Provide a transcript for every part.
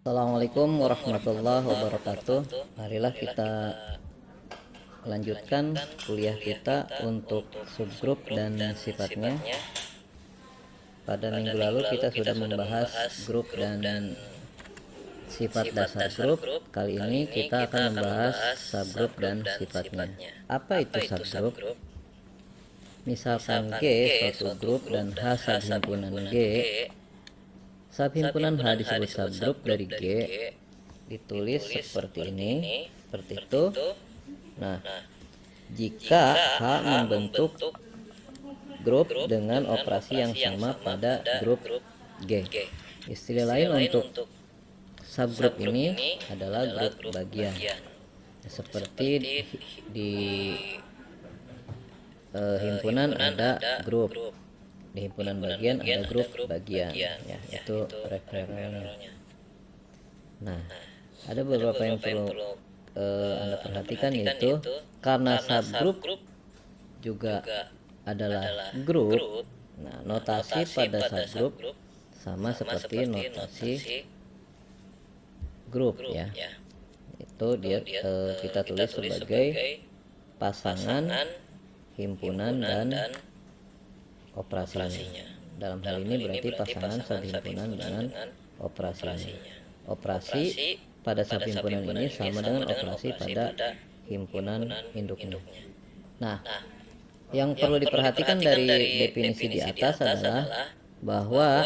Assalamualaikum warahmatullahi wabarakatuh. Marilah kita lanjutkan kuliah kita untuk subgrup dan sifatnya. Pada minggu lalu kita sudah membahas grup dan sifat dasar grup. Kali ini kita akan membahas subgrup dan sifatnya. Apa itu subgrup? Misalkan G suatu grup dan H subhimpunan G. Subhimpunan H disebut subgrup dari G, ditulis seperti ini, seperti itu. Nah, jika H membentuk grup dengan operasi yang sama pada grup G. Istilah lain untuk subgrup ini adalah grup bagian. Seperti di himpunan ada grup, di himpunan bagian ada grup bagian, ya itu referensinya. Nah, ada beberapa yang perlu Anda perhatikan, yaitu karena subgrup juga adalah grup. Nah, notasi pada subgrup sama seperti notasi grup, ya. Itu dia kita tulis sebagai pasangan himpunan dan operasinya. Dalam hal ini berarti pasangan subhimpunan dengan operasinya. Operasi pada subhimpunan ini sama dengan operasi pada himpunan induknya. Nah, yang perlu diperhatikan dari definisi di atas adalah bahwa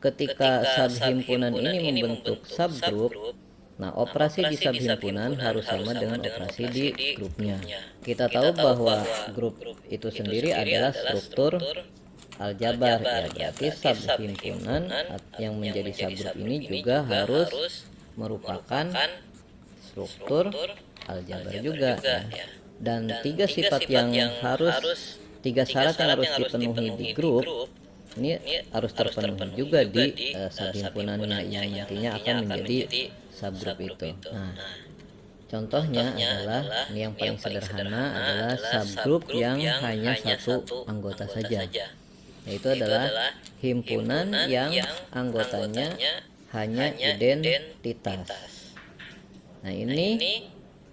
ketika subhimpunan ini membentuk subgrup, nah operasi di subhimpunan harus sama dengan operasi di grupnya. Kita tahu bahwa grup itu sendiri adalah struktur aljabar, ya berarti subhimpunan yang menjadi subgrup ini juga harus merupakan struktur aljabar juga, ya. Dan tiga sifat yang tiga syarat yang harus dipenuhi di grup ini harus terpenuhi juga di subhimpunannya yang nantinya akan menjadi subgrup itu. Nah, contohnya adalah ini yang paling sederhana adalah subgrup yang hanya satu anggota saja, yaitu adalah himpunan yang anggotanya hanya identitas. Nah, ini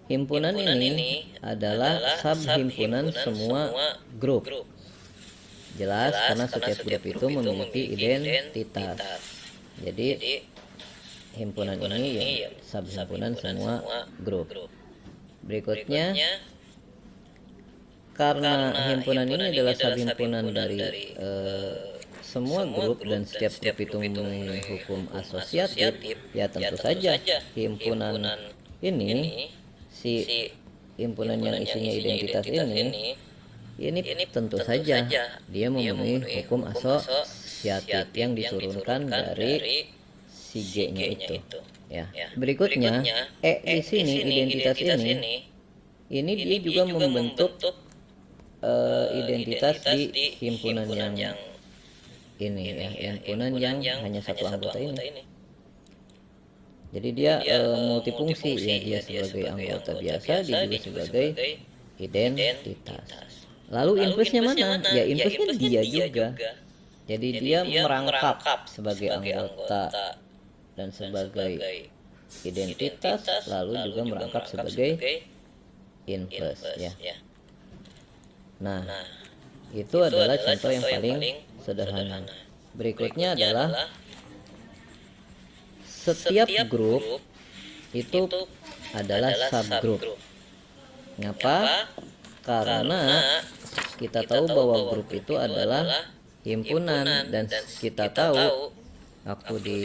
himpunan ini adalah subhimpunan semua grup. Jelas karena setiap grup itu memiliki identitas. Jadi himpunan ini ya subhimpunan semua grup. Berikutnya, karena himpunan ini adalah subhimpunan dari semua grup dan setiap grup itu memiliki hukum asosiatif, ya tentu saja himpunan ini, si himpunan yang isinya identitas ini tentu saja dia memenuhi hukum asosiatif yang diturunkan dari si G-nya itu, ya. Berikutnya, di sini identitas ini dia juga membentuk identitas di himpunan yang ini, ya, himpunan yang hanya satu anggota ini. Jadi dia multifungsi, ya, dia sebagai anggota biasa, dia juga sebagai identitas. Lalu inverse-nya mana? Ya inverse-nya dia juga. Jadi dia merangkap sebagai anggota dan sebagai identitas, lalu juga merangkap sebagai inverse, ya. Nah, itu adalah contoh yang paling sederhana. Berikutnya adalah setiap grup itu adalah subgrup. Mengapa? Karena kita tahu bahwa grup itu adalah himpunan, dan kita tahu waktu di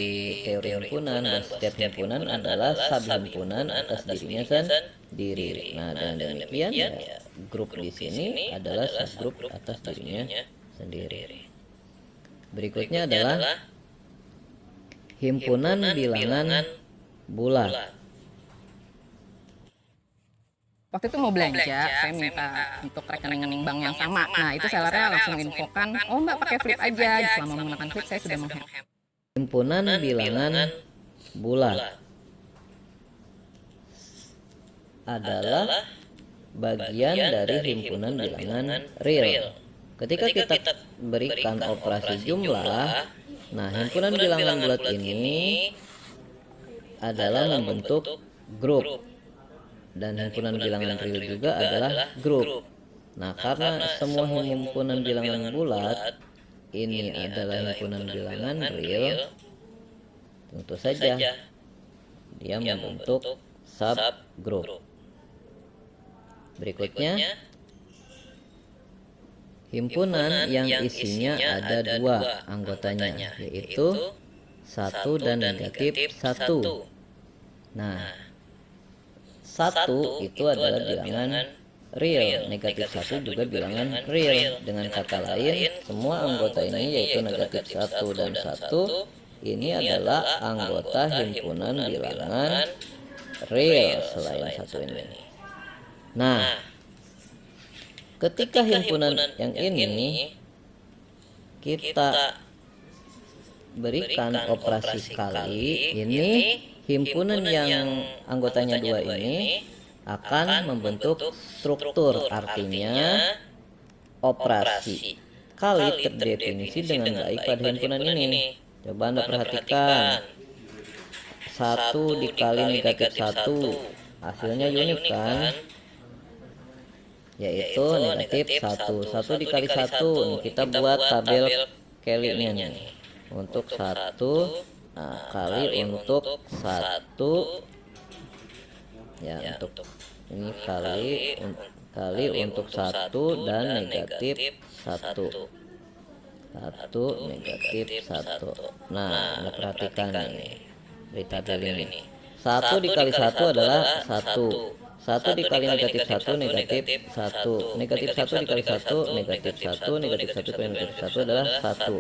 teori himpunan dan setiap himpunan adalah subhimpunan atas dirinya sendiri. Nah, dengan demikian ya, grup di sini adalah subgrup atas dirinya sendiri. Berikutnya adalah himpunan bilangan bulat. Waktu itu mau belanja, saya minta untuk rekening bank yang sama. Nah, itu sellernya langsung infokan, oh Mbak pakai Flip aja. Selama menggunakan Flip, saya sudah menghemat. Himpunan bilangan bulat adalah bagian dari himpunan bilangan real. Ketika kita berikan operasi jumlah, nah himpunan bilangan bulat ini adalah membentuk grup, dan himpunan bilangan real juga adalah grup. Nah, karena semua himpunan bilangan bulat ini adalah himpunan bilangan real, tentu saja dia membentuk subgroup. Berikutnya, himpunan yang isinya ada dua anggotanya, yaitu 1 dan negatif 1. Nah, 1 itu adalah bilangan real, negatif 1 juga bilangan real. Dengan kata lain, semua anggota ini yaitu negatif 1 dan 1 ini adalah anggota himpunan bilangan real selain 1 ini. Nah, ketika himpunan yang ini kita berikan operasi kali, ini himpunan yang anggotanya 2 ini akan membentuk struktur, artinya operasi kali terdefinisi dengan baik pada himpunan ini. Coba Anda perhatikan, 1 dikali negatif 1, hasilnya unik kan, yaitu negatif 1. 1 dikali 1, nih kita buat tabel kalinya nih. Untuk 1 kali untuk 1 ya, untuk ini kali untuk 1 dan negatif 1. 1 negatif 1. Nah, Anda perhatikan nih di tabel ini. 1 dikali 1 adalah 1. 1 dikali negatif 1 negatif 1. Negatif 1 dikali 1 negatif 1. Negatif 1 dikali negatif 1 adalah 1.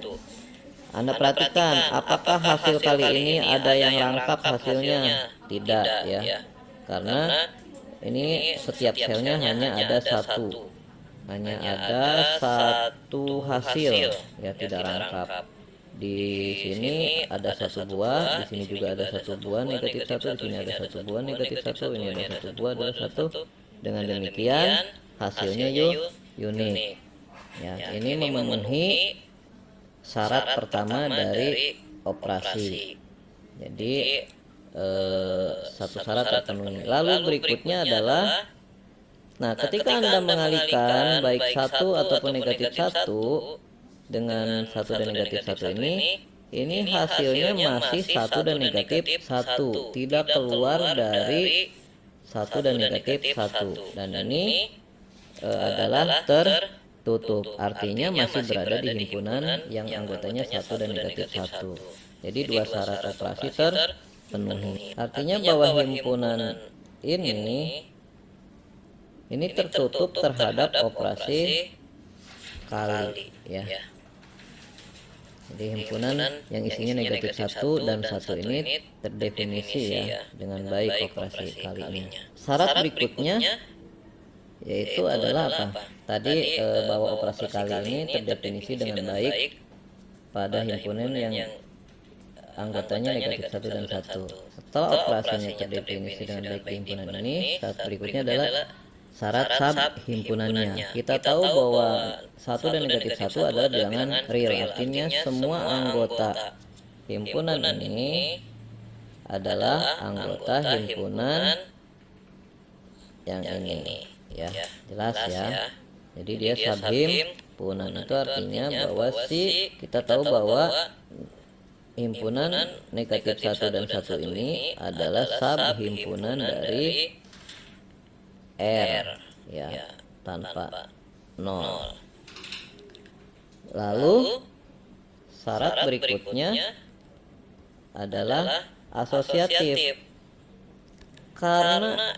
Anda perhatikan, apakah hasil kali ini ada yang rangkap hasilnya? Tidak ya, karena ini setiap selnya hanya ada satu, hasil ya, tidak rangkap. Di sini ada 1 buah, di sini juga ada 1 buah negatif 1, di sini ada 1 buah negatif 1, ini ada 1 buah adalah 1. Dengan demikian hasilnya unik. Ya, ini memenuhi syarat pertama dari operasi. Jadi satu syarat terpenuhi. Lalu berikutnya adalah, nah, ketika Anda mengalihkan baik 1 ataupun negatif 1 dengan 1 dan negatif 1 ini hasilnya masih 1 dan negatif 1, tidak keluar dari 1 dan negatif 1, dan ini adalah tertutup, artinya masih berada di himpunan yang anggotanya 1 dan negatif 1. Jadi dua syarat operasi terpenuhi. Artinya bahwa himpunan ini tertutup terhadap operasi kali ya. Jadi himpunan yang isinya negatif 1 dan 1 ini terdefinisi ya dengan baik operasi kalinya. Syarat berikutnya yaitu adalah apa? Tadi bahwa operasi kali ini terdefinisi dengan baik pada himpunan yang anggotanya negatif 1 dan 1. Setelah operasinya terdefinisi dengan baik di himpunan ini, syarat berikutnya adalah syarat sub himpunannya. Kita tahu bahwa 1 dan negatif 1 adalah bilangan real, artinya semua anggota himpunan ini adalah anggota himpunan yang ini ya, jelas ya. Jadi dia subhimpunan, itu artinya bahwa kita tahu bahwa himpunan negatif 1 dan 1 ini adalah subhimpunan dari R ya, tanpa 0. Lalu syarat berikutnya adalah asosiatif. Karena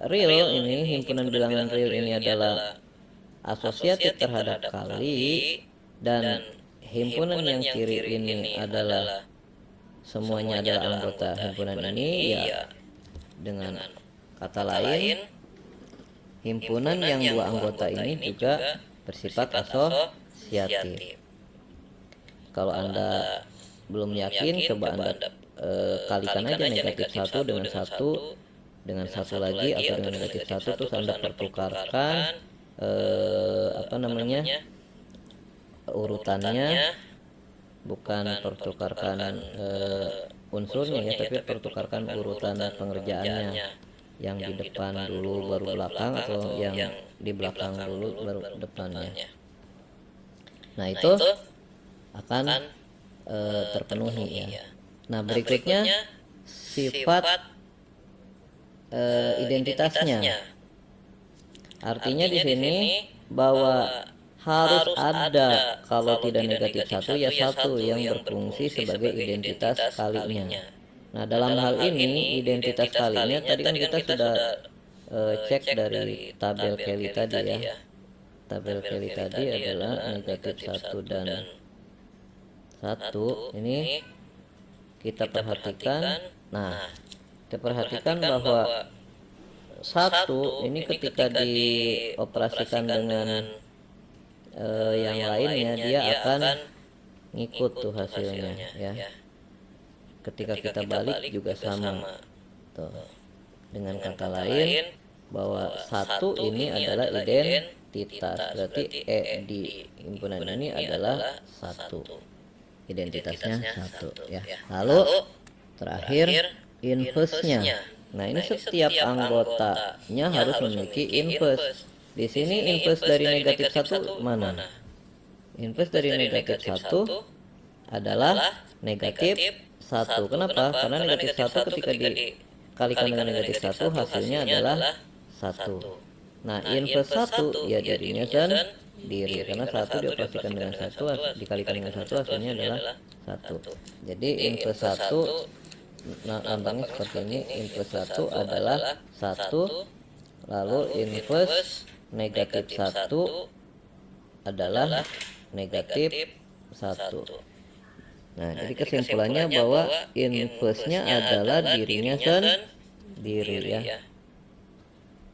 real ini, himpunan bilangan real ini adalah asosiatif terhadap kali, dan himpunan yang kiri ini adalah semuanya adalah anggota himpunan ini ya. Dengan kata lain, himpunan yang dua anggota ini juga bersifat asosiatif. Kalau Anda belum yakin, coba Anda kalikan aja negatif 1 dengan 1 dengan 1 lagi, atau dengan negatif 1, terus Anda pertukarkan urutannya, bukan pertukarkan unsurnya ya, tapi pertukarkan urutan pengerjaannya, yang di depan dulu baru belakang, atau yang di belakang dulu baru depannya. Nah itu akan terpenuhi ya. Nah berikutnya sifat identitasnya. Artinya di sini bahwa harus ada, kalau tidak negatif satu ya satu yang berfungsi sebagai identitas kalinya. Nah dalam hal ini identitas kalinya tadi kan kita sudah cek dari tabel Kelly tadi ya. Tabel Kelly tadi adalah negatif satu dan satu. Ini kita perhatikan. Nah kita perhatikan bahwa satu ini ketika dioperasikan dengan yang lainnya dia akan ngikut tuh hasilnya ya. Ketika kita balik juga sama tuh. Dengan kata lain bahwa satu ini adalah identitas, berarti di himpunan ini adalah satu, identitasnya satu ya. Lalu terakhir inverse-nya. Nah ini setiap anggotanya harus memiliki inverse. Di sini inverse dari negatif satu mana? Inverse dari negatif satu adalah negatif satu. Kenapa? Karena negatif satu ketika dikalikan dengan negatif satu hasilnya adalah satu. Nah inverse satu ya jadinya sendiri, karena satu dioperasikan dengan satu dikalikan dengan satu hasilnya adalah satu. Jadi inverse satu, nah lambangnya seperti ini. Inverse satu adalah satu, lalu inverse negatif satu adalah negatif satu. Nah jadi kesimpulannya bahwa inverse-nya adalah dirinya sendiri ya.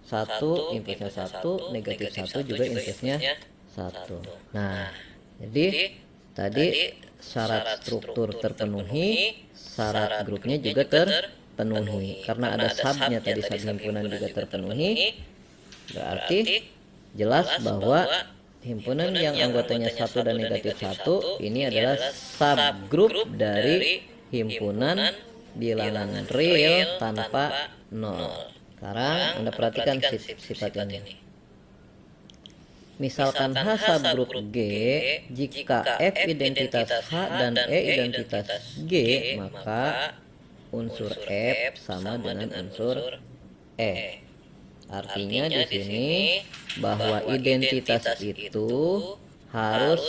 Satu inverse-nya satu, negatif satu juga inverse-nya satu. Nah jadi tadi syarat struktur terpenuhi, syarat grupnya juga terpenuhi. Karena ada subnya tadi, sub himpunan juga terpenuhi, berarti jelas bahwa himpunan yang anggotanya satu dan negatif satu ini adalah subgrup dari himpunan bilangan real tanpa nol. Sekarang Anda perhatikan sifat ini. Misalkan H subgrup G, jika F identitas H dan E identitas G, maka unsur F sama dengan unsur E. Artinya di sini bahwa identitas itu harus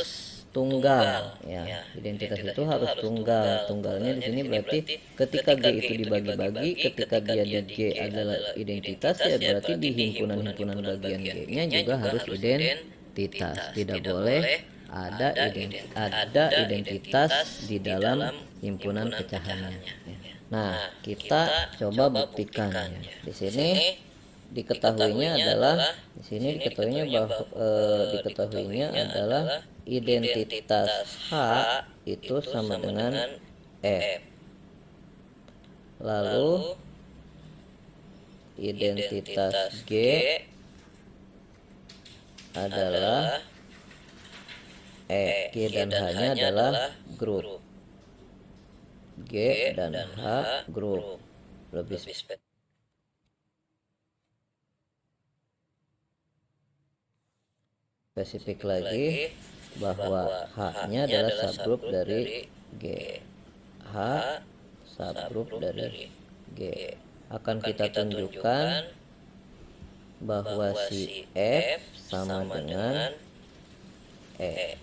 tunggal ya. Identitas itu harus tunggal. Tunggalnya di sini berarti ketika G itu dibagi-bagi, ketika dia di G adalah identitas ya berarti di himpunan-himpunan bagian G-nya juga harus identitas. Tidak boleh ada identitas di dalam himpunan pecahannya. Nah, kita coba buktikan ya. Di sini diketahuinya adalah adalah identitas H itu sama dengan F. Lalu identitas G adalah E. G dan H-nya adalah grup. G dan H grup. Lebih spesifik lagi bahwa H-nya adalah subgrup dari G. H subgrup dari G. Akan kita tunjukkan bahwa si F sama dengan E.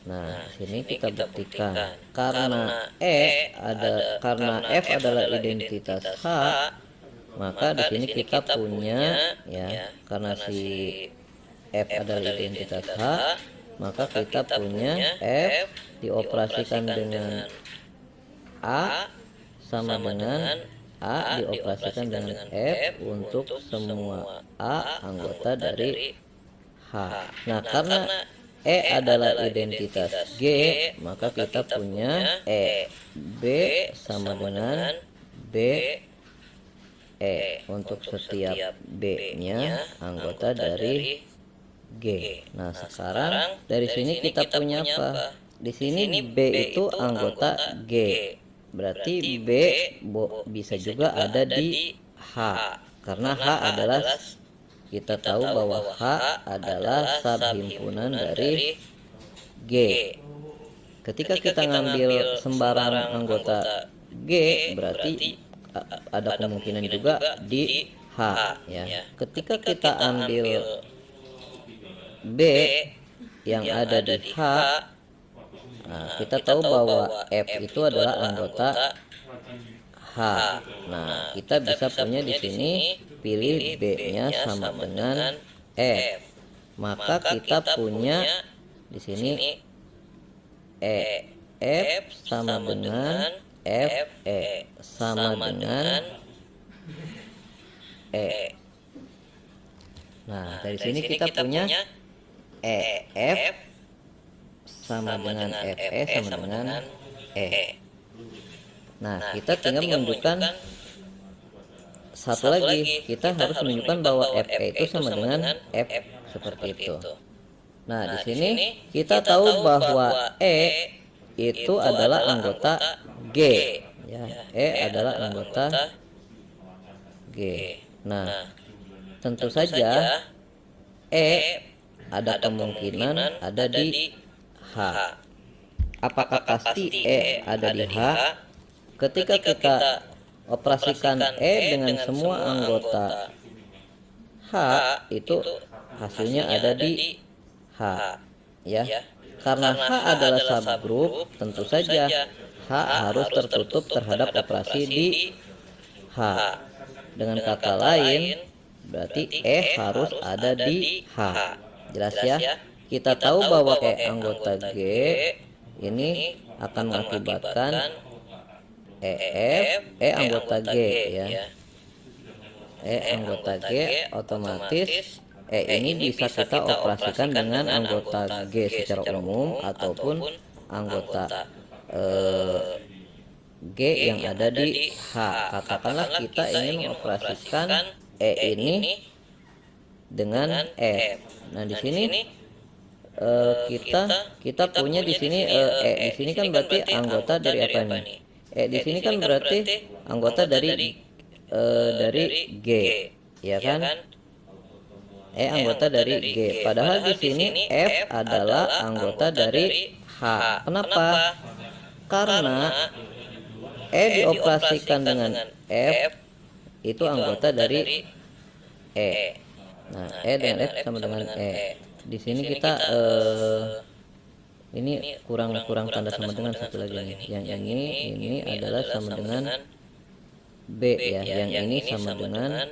Nah, sini kita buktikan karena F adalah identitas H, maka di sini kita punya ya, karena si F adalah identitas H, maka kita punya F dioperasikan dengan A sama dengan A dioperasikan dengan F untuk semua A anggota dari H. Nah, karena E adalah identitas G, maka kita punya E. B sama dengan B E untuk setiap B-nya anggota dari G. Nah, sekarang dari sini kita punya apa? Di sini B itu anggota G. Berarti B bisa juga ada di H. Karena H adalah, kita tahu bahwa H adalah subhimpunan dari G. Ketika kita ngambil sembarang anggota G, berarti ada kemungkinan juga di H ya. Ketika kita ambil B yang ada di H, nah, kita tahu bahwa F itu adalah anggota H. Nah, kita bisa punya di sini pilih B-nya sama dengan F. Maka kita punya di sini F sama dengan FE sama dengan E. Nah, dari sini kita punya EF sama dengan FE sama dengan E. Nah, kita tinggal menunjukkan satu lagi, kita harus menunjukkan bahwa FE itu sama dengan F, seperti itu. Nah, di sini kita tahu bahwa E itu adalah anggota G, ya. E adalah anggota G. Nah, tentu saja E ada kemungkinan ada di H. Apakah pasti E ada di H? Ketika kita operasikan E dengan semua anggota H, itu hasilnya ada di H, ya. Karena H adalah subgroup, tentu saja H harus tertutup terhadap operasi di H. Dengan kata lain, berarti E harus ada di H. Jelas ya? Kita tahu bahwa E anggota G ini akan mengakibatkan EF, E anggota G, ya. E anggota G otomatis E ini bisa kita operasikan dengan anggota G secara umum ataupun anggota G yang ada di H. Katakanlah kita ingin mengoperasikan E ini dengan F. Nah, di sini kita punya di sini E di sini kan berarti anggota dari apa nih? E di sini kan berarti anggota dari G, ya kan? E anggota dari G. Padahal di sini F adalah anggota dari H. Kenapa? Karena E dioperasikan dengan F itu anggota dari E. Nah, E dengan F sama dengan E. Di sini kita ini kurang tanda sama dengan satu lagi nih. Yang ini adalah sama dengan B, ya. Yang ini sama dengan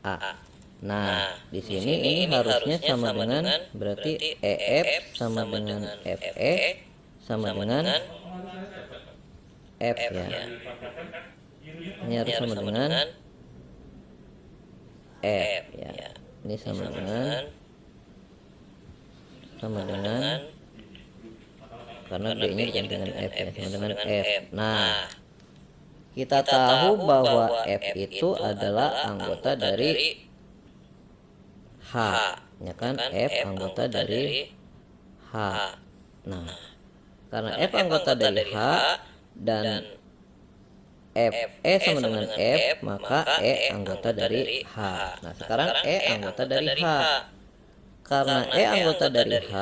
A. Nah, di sini ini harusnya sama dengan, berarti EF sama dengan FE sama dengan F, ya. Ini harus sama dengan F, ya. Ini sama dengan karena B-nya bukan dengan F, ya, sama dengan F. Nah, kita tahu bahwa F itu adalah anggota dari H, ya kan? F anggota dari H. Nah, karena F anggota dari H dan FE sama dengan F, maka E anggota dari H. Nah, sekarang E anggota dari H. Karena E anggota dari H,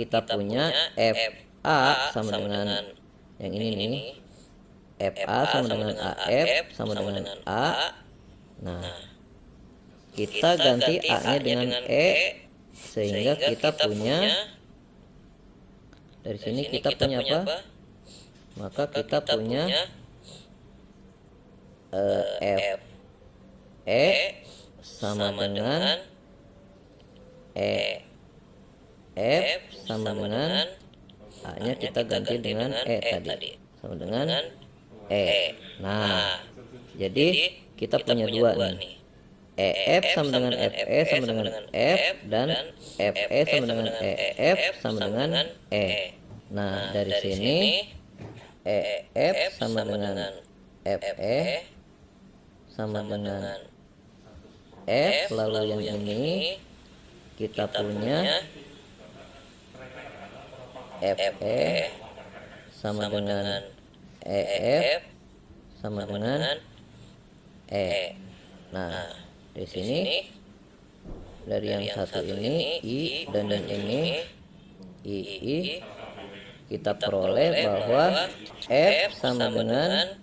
kita punya FA sama dengan yang ini nih. FA sama dengan AF sama dengan A. Nah, kita ganti A-nya dengan E sehingga kita punya, dari sini kita punya apa? Maka kita punya F E sama dengan E. F sama dengan A-nya kita ganti dengan E tadi, sama dengan E. Nah, jadi kita punya dua nih. EF sama dengan FE sama dengan F, dan FE sama dengan EF sama dengan E. Nah, dari sini EF sama dengan FE sama dengan F, lalu yang ini kita punya FE sama dengan EF sama dengan E. Nah, di sini dari yang satu ini I dan yang ini II, kita peroleh bahwa F sama dengan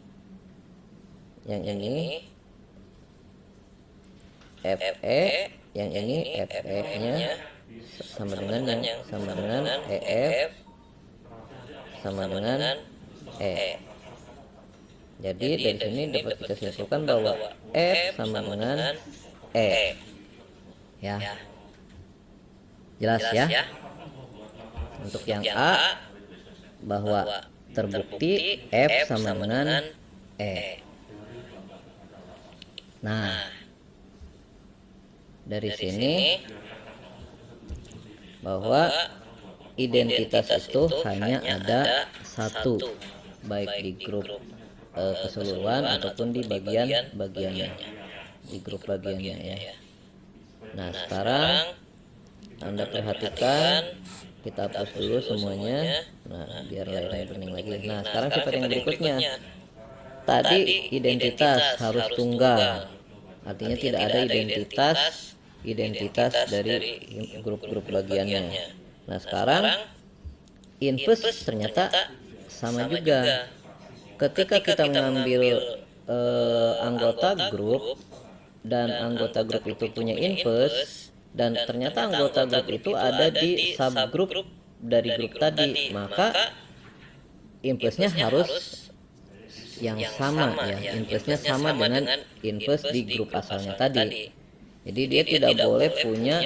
yang ini FE, yang ini FE nya sama dengan EF sama dengan E. Jadi dari sini dapat kita simpulkan bahwa F sama dengan E. Ya. Jelas ya? Untuk yang A, bahwa terbukti F sama dengan E. Nah, dari sini bahwa identitas itu hanya ada satu, baik di grup keseluruhan ataupun di bagian-bagiannya, di grup bagiannya ya. Nah, sekarang Anda perhatikan, kita hapus dulu semuanya. Nah, biar layarnya bening lagi. Nah, sekarang seperti yang berikutnya. Tadi identitas harus tunggal, artinya tidak ada identitas dari grup-grup bagiannya. Nah, sekarang input ternyata sama juga. Ketika kita mengambil anggota grup dan anggota grup itu punya input, dan ternyata anggota grup itu ada di subgrup dari grup tadi, maka inputnya harus yang sama ya, inputnya sama dengan input di grup asalnya tadi. Jadi dia tidak boleh punya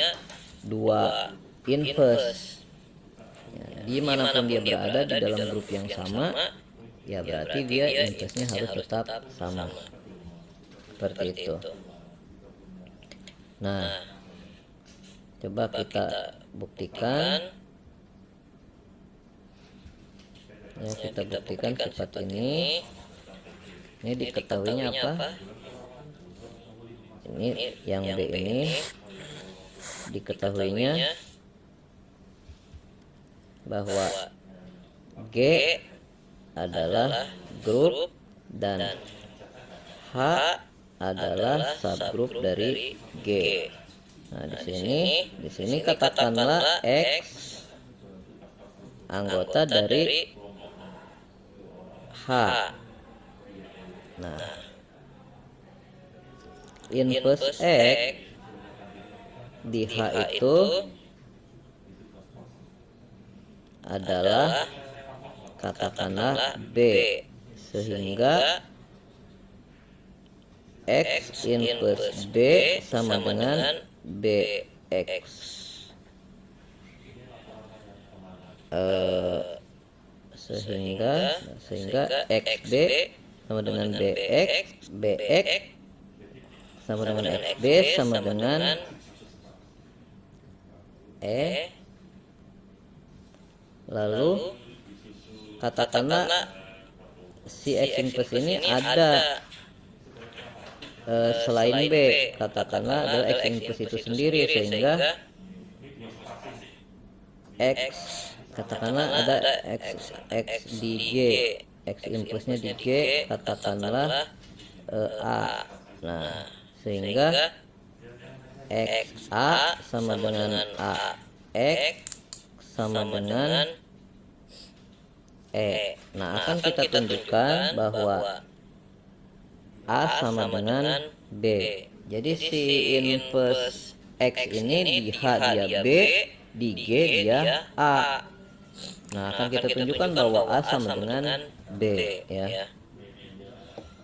dua input ya, dimanapun dia berada di dalam grup yang sama ya, berarti dia inputnya harus tetap sama, seperti itu. Nah, coba kita buktikan ya, kita buktikan sifat ini diketahuinya apa? Ini yang B ini diketahuinya bahwa G adalah grup dan H adalah subgrup dari G. Nah, di sini katakanlah X anggota dari H. Nah, input X di H itu adalah katakanlah B, sehingga X input B sama dengan BX. Sehingga XB sama dengan BX sama dengan XB sama dengan E. Lalu katakanlah si X input ini ada selain B, katakanlah adalah X input itu sendiri, sehingga X katakanlah ada X di G, X impulsnya di G, katakanlah A. Nah, sehingga X A sama dengan A X sama dengan E. Nah, akan kita tunjukkan bahwa A sama dengan B. Jadi si input X ini di H dia B, di G dia A. Nah, akan kita tunjukkan bahwa A sama dengan B ya.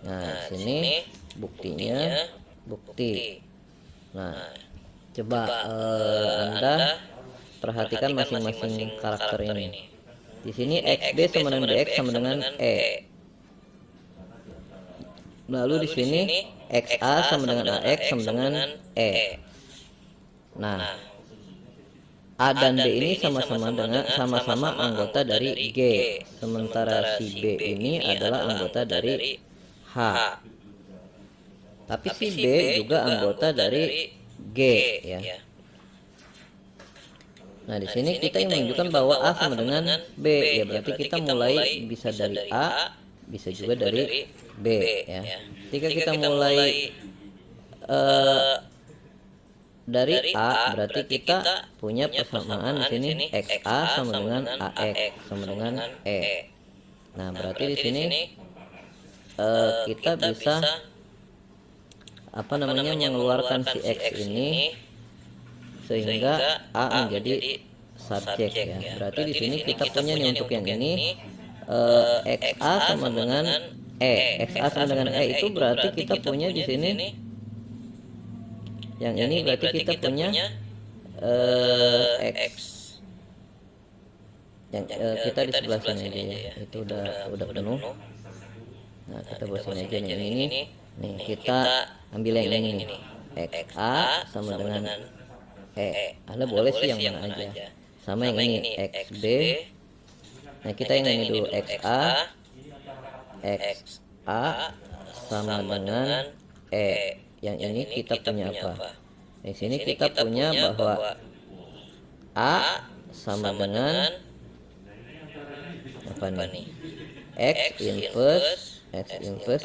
Nah, sini buktinya, bukti. Nah, coba Anda perhatikan masing-masing karakter ini. Di sini XB sama dengan BX sama dengan E. Lalu di sini XA sama dengan AX sama dengan E. Nah, A dan B ini sama-sama anggota dari G, sementara si B ini adalah anggota dari H. Tapi si B juga anggota dari G ya. Nah, di sini kita ingin menunjukkan bahwa A sama dengan B, ya berarti kita mulai bisa dari A, bisa juga dari B, ya. Ketika kita mulai dari A, berarti kita punya persamaan di sini XA sama dengan AX sama dengan E. Nah, berarti di sini kita bisa mengeluarkan si X ini sehingga A menjadi subjek, ya. Berarti di sini kita punya nih untuk yang ini XA sama dengan E. XA sama dengan E itu berarti kita punya di sini yang ini berarti kita punya X yang kita di sebelah sini aja, ya. Itu udah penuh. Nah, kita buat sini aja yang ini. Nih, kita ambil yang ini nih. XA sama dengan E. Anda boleh sih yang mana aja. Sama yang ini XB. Nah, kita yang ini dulu XA sama dengan E. Yang ini kita punya apa? Di sini kita punya bahwa A sama dengan apa nih? X inverse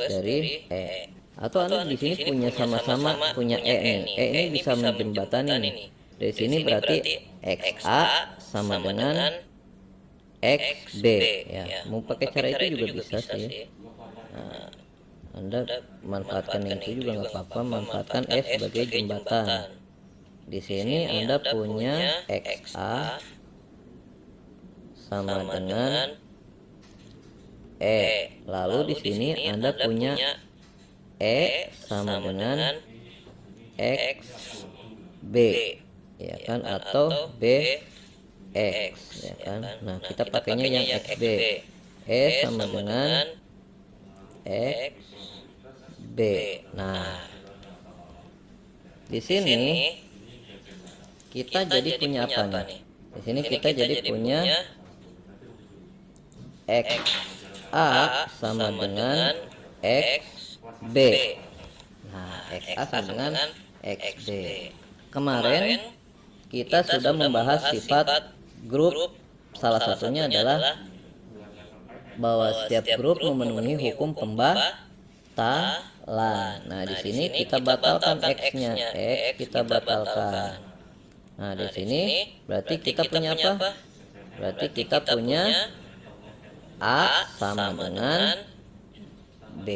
dari E. Atau Anda di sini punya sama-sama punya E nih. E ini bisa menjembatani nih. Dari sini berarti XA sama dengan XB, ya. Mau pakai cara itu juga bisa sih. Nah, Anda manfaatkan yang itu juga nggak apa-apa, manfaatkan E sebagai jembatan. Di sini Anda punya XA sama dengan E. Lalu di sini Anda punya E sama dengan XB, ya kan, atau BX, ya kan. Nah, kita pakainya yang XB. E sama dengan XB. Nah, di sini kita jadi punya apa nih? Di sini kita jadi punya XA sama dengan XB. Nah, XA sama dengan XB. Kemarin kita sudah membahas sifat grup. Salah satunya adalah bahwa setiap grup memenuhi hukum pembatalan. Nah, di sini kita batalkan X-nya. X kita batalkan. Nah, di sini berarti kita punya apa? Berarti kita punya A sama dengan B.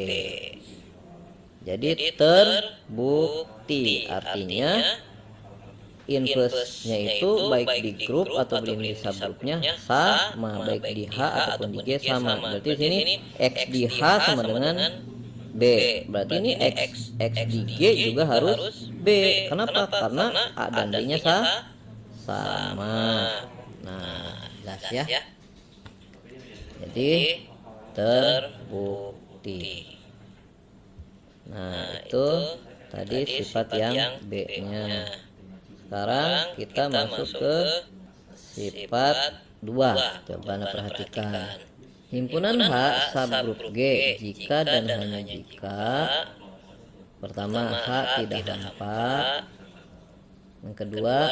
Jadi terbukti, artinya inverse-nya itu baik di grup atau di subgrupnya sama, baik di H ataupun di G sama. Berarti di sini X di H sama dengan B. Berarti ini X di G juga harus B. Kenapa? Karena A dan B-nya sama. Nah, jelas ya. Jadi terbukti. Nah, itu tadi sifat yang B-nya. Sekarang kita masuk ke sifat 2. Coba Anda perhatikan. Himpunan H subgrup G jika dan hanya jika pertama H tidak hampa. Yang kedua,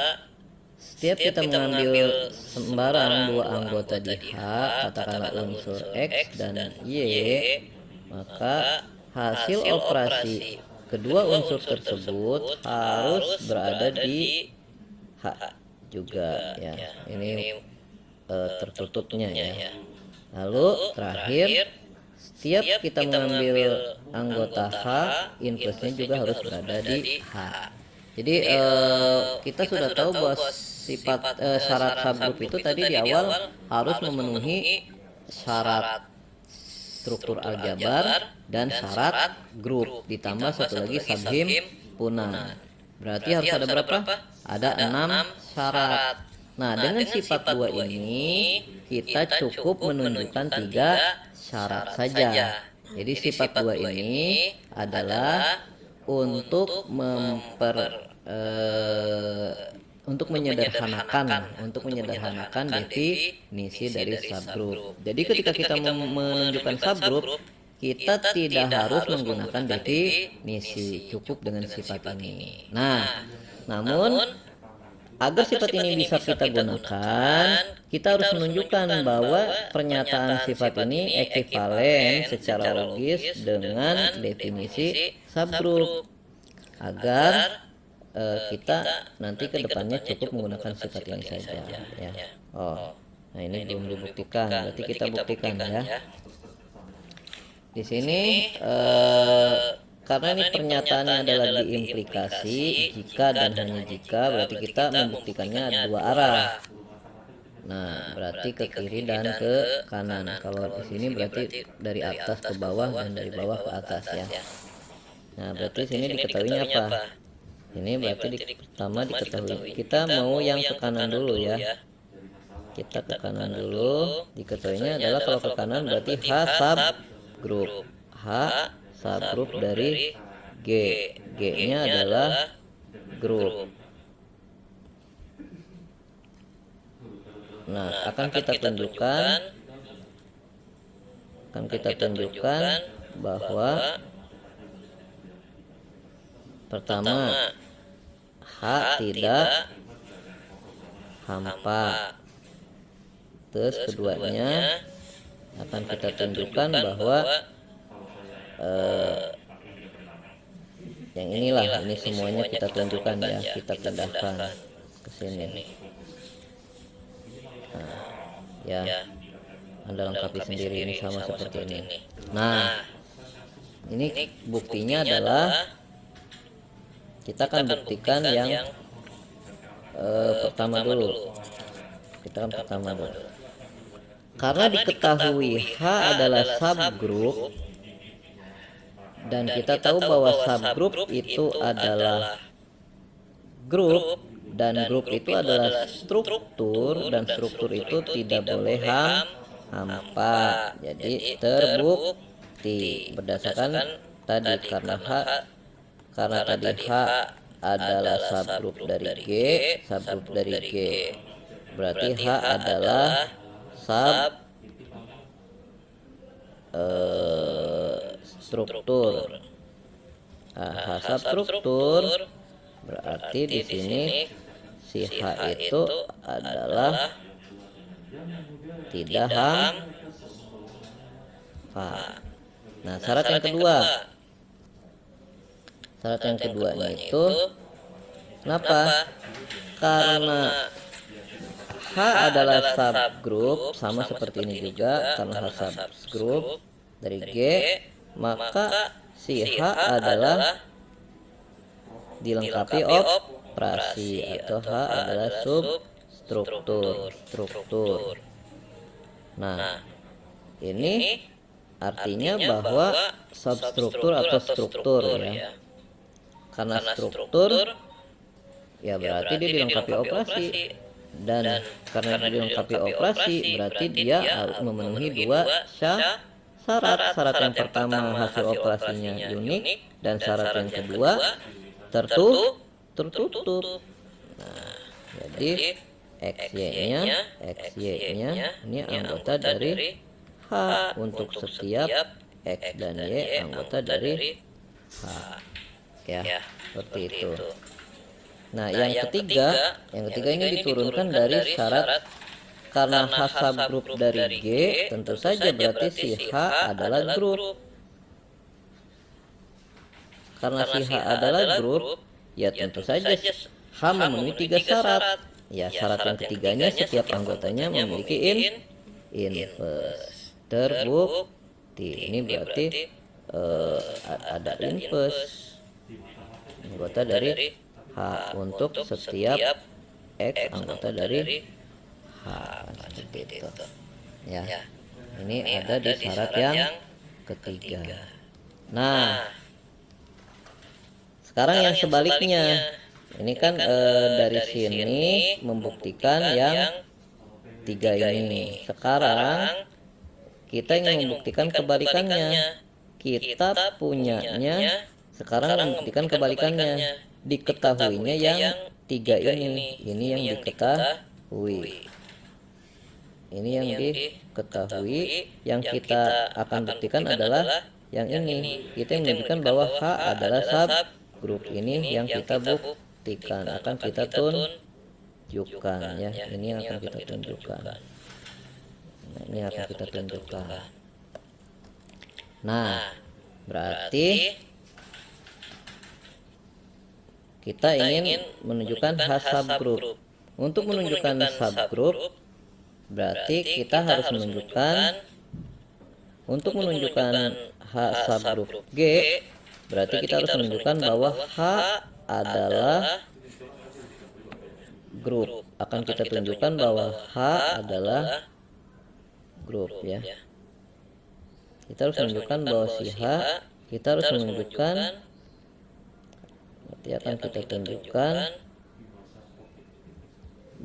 setiap kita mengambil sembarang dua anggota di H, katakanlah unsur X dan Y, maka hasil operasi kedua unsur tersebut harus berada di H juga, ya. Ini tertutupnya, ya. Lalu terakhir, setiap kita mengambil anggota H, inverse-nya juga harus berada di H. Jadi kita sudah tahu bahwa sifat syarat subgroup itu tadi di awal harus memenuhi syarat struktur aljabar dan syarat grup, ditambah satu lagi subhimpunan. Berarti harus ada berapa? Ada 6 syarat. Nah, dengan sifat 2 ini kita cukup menunjukkan 3 syarat saja. Jadi sifat 2 ini adalah untuk menyederhanakan definisi dari subgroup. Jadi ketika kita menunjukkan subgroup, kita tidak harus menggunakan definisi, cukup dengan sifat ini. Nah, namun Agar sifat ini bisa kita gunakan, kita harus menunjukkan bahwa pernyataan sifat ini ekivalen secara logis dengan definisi subgroup, agar kita nanti ke depannya cukup menggunakan sifat ini saja ya. Oh, nah ini belum dibuktikan, berarti kita buktikan ya. Di sini karena ini pernyataannya adalah diimplikasi jika dan hanya jika, berarti kita membuktikannya dua arah. Nah, berarti ke kiri dan ke kanan. Kalau di sini berarti dari atas ke bawah dan dari bawah ke atas ya. Nah, berarti sini diketahuinya apa? Ini berarti pertama diketahui. Kita mau yang ke kanan dulu ya. Kita ke kanan dulu. Diketahuinya adalah kalau ke kanan berarti H subgroup. H subgroup dari G. G-nya adalah grup. Nah, akan kita tunjukkan bahwa pertama H tidak hampa. Terus keduanya akan kita tunjukkan bahwa yang inilah, ini semuanya kita tunjukkan ya, kita pindahkan ke sini. Nah, ya, Anda lengkapi sendiri, ini sama seperti ini. Nah, ini buktinya adalah kita akan buktikan yang pertama dulu. Karena diketahui H adalah subgroup dan kita tahu bahwa subgroup itu adalah grup dan grup itu adalah struktur dan struktur itu tidak boleh hampa. Jadi terbukti berdasarkan tadi karena tadi H adalah subgrup dari G, berarti H adalah struktur. H substruktur berarti di sini si H itu adalah tidak hampa. Nah, syarat yang keduanya itu kenapa? Karena H adalah subgroup, sama seperti ini juga, karena H subgroup dari G, maka si H adalah dilengkapi operasi atau H adalah struktur. Nah, ini artinya bahwa substruktur atau struktur ya. Karena struktur ya berarti dia dilengkapi operasi, dan karena dia dilengkapi operasi berarti dia harus memenuhi dua syarat. Syarat yang pertama hasil operasinya unik, dan syarat yang kedua tertutup. Nah, jadi XY-nya ini anggota dari H untuk setiap X dan Y anggota dari H ya, seperti itu. Nah, yang ketiga ini diturunkan dari syarat karena H subgroup dari G, tentu saja berarti si H adalah grup. Karena si H adalah grup, ya tentu saja H memenuhi 3 syarat. Ya, syarat yang ketiganya setiap anggotanya memiliki inverse. Terbukti. Ini berarti ada inverse anggota dari H untuk setiap X anggota dari H, seperti itu ya. Ini ada di syarat yang ketiga. Nah, sekarang yang sebaliknya, ini kan dari sini membuktikan yang tiga ini. Sekarang kita ingin membuktikan kebalikannya. Kita punyanya sekarang membuktikan kebalikannya. Diketahuinya yang tiga ini yang diketahui. Ini yang diketahui, yang kita akan buktikan adalah yang ini. Kita menunjukkan bahwa H adalah subgroup, ini yang kita buktikan, akan kita tunjukkan ya. Ini akan kita tunjukkan. Nah, ini akan kita tunjukkan. Nah, berarti kita ingin menunjukkan subgroup. Untuk menunjukkan subgroup berarti kita harus menunjukkan, untuk menunjukkan H subgroup G berarti kita harus menunjukkan bahwa H adalah grup. Akan kita tunjukkan bahwa H adalah grup ya. Kita harus menunjukkan bahwa si H, kita harus menunjukkan, nanti akan kita tunjukkan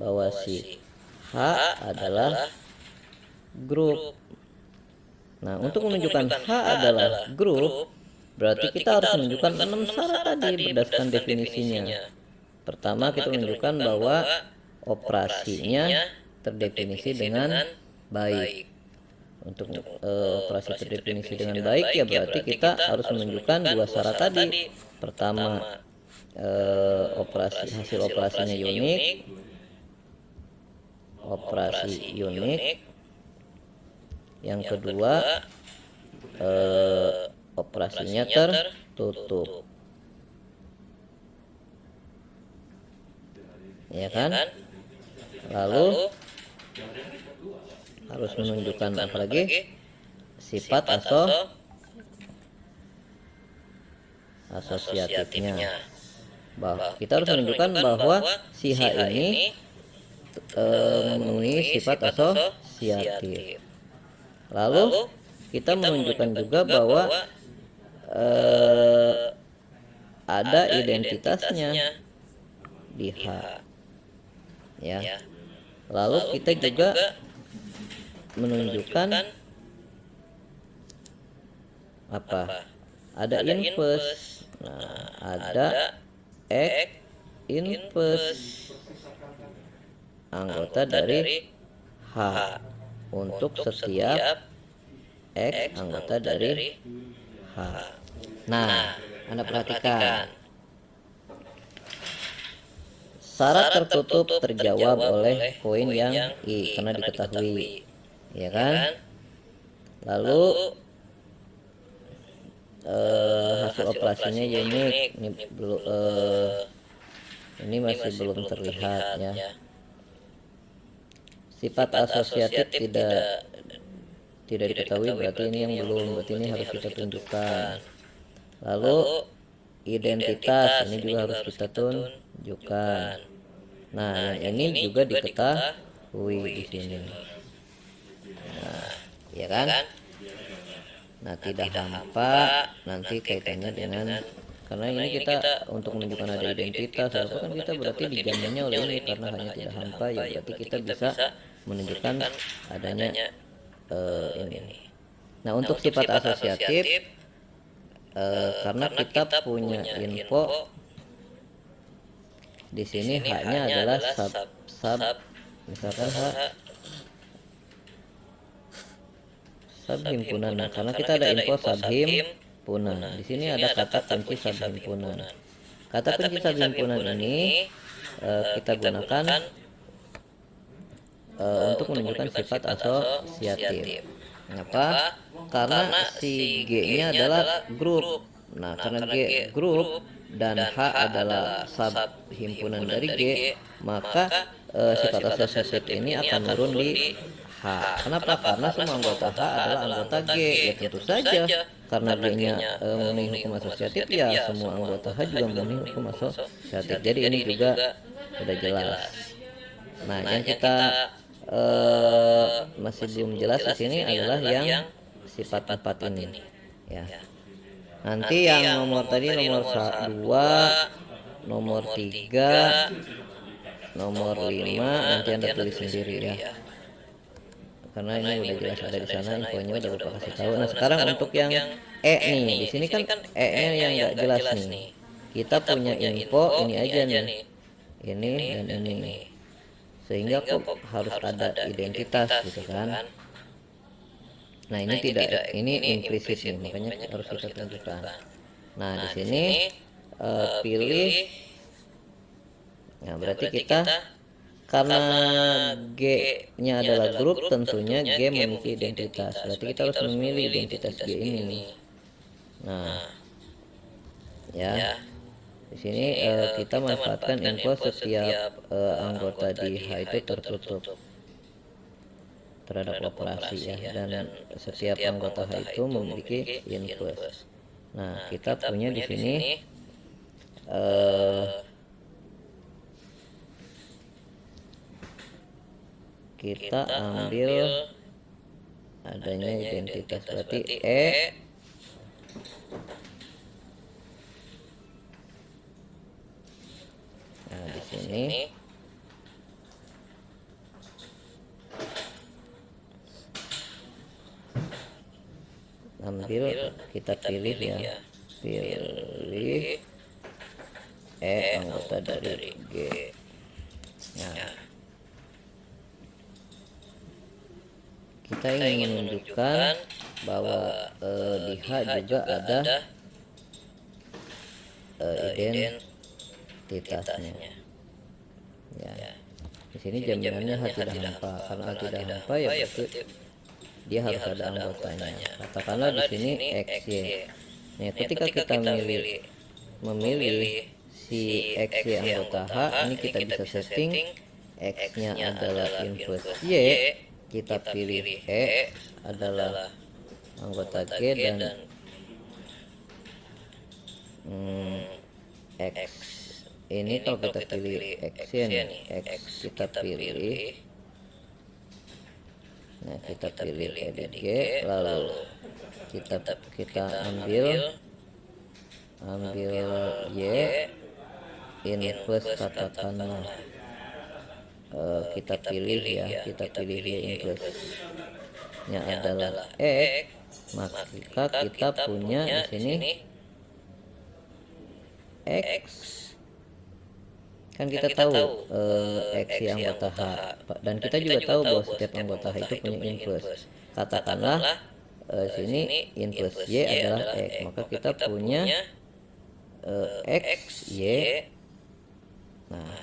bahwa si H adalah grup. Nah, untuk menunjukkan H adalah grup berarti kita harus menunjukkan 6 syarat tadi berdasarkan definisinya. Pertama, kita menunjukkan bahwa operasinya terdefinisi dengan baik. Untuk operasi terdefinisi dengan baik ya berarti kita harus menunjukkan 2 syarat tadi. Pertama, hasil operasinya unik, operasi unik. Yang kedua, operasinya tertutup, ya kan? Lalu harus menunjukkan apa lagi? Sifat asosiatifnya. Bahwa kita harus menunjukkan bahwa si H ini memenuhi sifat asosiatif. Lalu kita menunjukkan juga bahwa ada identitasnya di H ya. Lalu kita juga menunjukkan apa? Ada inverse. Nah, ada inverse anggota dari H untuk setiap X anggota dari H. Nah, Anda perhatikan syarat tertutup terjawab oleh poin yang I karena diketahui, ya kan? Lalu hasil operasinya unik, ini masih belum terlihat ya. Sifat asosiatif tidak diketahui, berarti ini yang belum, berarti ini harus kita tunjukkan. Lalu identitas ini juga harus kita tunjukkan. Nah, yang ini juga diketahui di sini. Nah, ya kan? Nah, tidak hampa nanti kaitannya dengan, karena ini kita untuk menunjukkan ada identitas apa kan, kita berarti dijaminnya oleh ini karena hanya tidak hampa ya, berarti kita bisa menunjukkan adanya ini. Nah, untuk sifat asosiatif karena kita punya info di sini H-nya adalah sub misalkan subhimpunan. Nah, karena kita ada info subhimpunan. Di sini ada kata kunci subhimpunan. Kata kunci subhimpunan ini kita gunakan untuk menunjukkan sifat asosiatif. Kenapa? Karena si G-nya adalah grup. Nah, karena G grup dan H adalah subhimpunan dari G, maka sifat asosiatif ini akan turun di H. Kenapa? Karena semua anggota H adalah anggota G. Ya tentu saja, karena G-nya memenuhi hukum asosiatif, ya semua anggota H juga memenuhi hukum asosiatif. Jadi ini juga sudah jelas. Nah, yang kita masih belum jelas di sini adalah yang sifat 4 ini ya. Nanti yang nomor tadi nomor 2, nomor 3, nomor 5 nanti Anda tulis sendiri ya. Karena ini udah jelas ada di sana, infonya udah Bapak kasih tahu. Nah, sekarang untuk yang E nih, di sini kan E-nya yang enggak jelas nih. Kita punya info ini aja nih. Ini dan ini. Sehingga kok harus ada identitas gitu kan. Nah, ini tidak, ini implisit nih, makanya harus kita tunjukkan. Nah, di sini pilih. Nah, berarti kita karena G-nya adalah grup, tentunya G memiliki identitas. Berarti kita harus memilih identitas G ini. Nah, ya. Di sini kita manfaatkan info setiap anggota di H itu tertutup terhadap operasi ya, dan setiap anggota H itu memiliki input. Nah, kita punya di sini kita ambil adanya identitas, berarti E nah di sini ambil, kita pilih ya, pilih E anggota dari G. Nah, kita ingin menunjukkan bahwa di H juga ada identitasnya. Ya, di sini jaminannya H tidak hampa. Karena H tidak hampa ya berarti dia harus ada anggotanya. Katakanlah di sini XY. Nah, ketika kita memilih si XY anggota H, ini kita bisa setting X-nya adalah input Y, kita pilih E adalah anggota G, dan X ini kalau kita pilih X nih, X kita pilih, nah kita pilih edit G, lalu kita ambil Y input, katakanlah kita pilih ya, kita pilih Y inputnya adalah X, maka kita punya di sini X, kan kita tahu X yang anggota H, dan kita juga tahu bahwa setiap anggota H itu punya input. Katakanlah sini input Y adalah X, maka kita punya X Y nah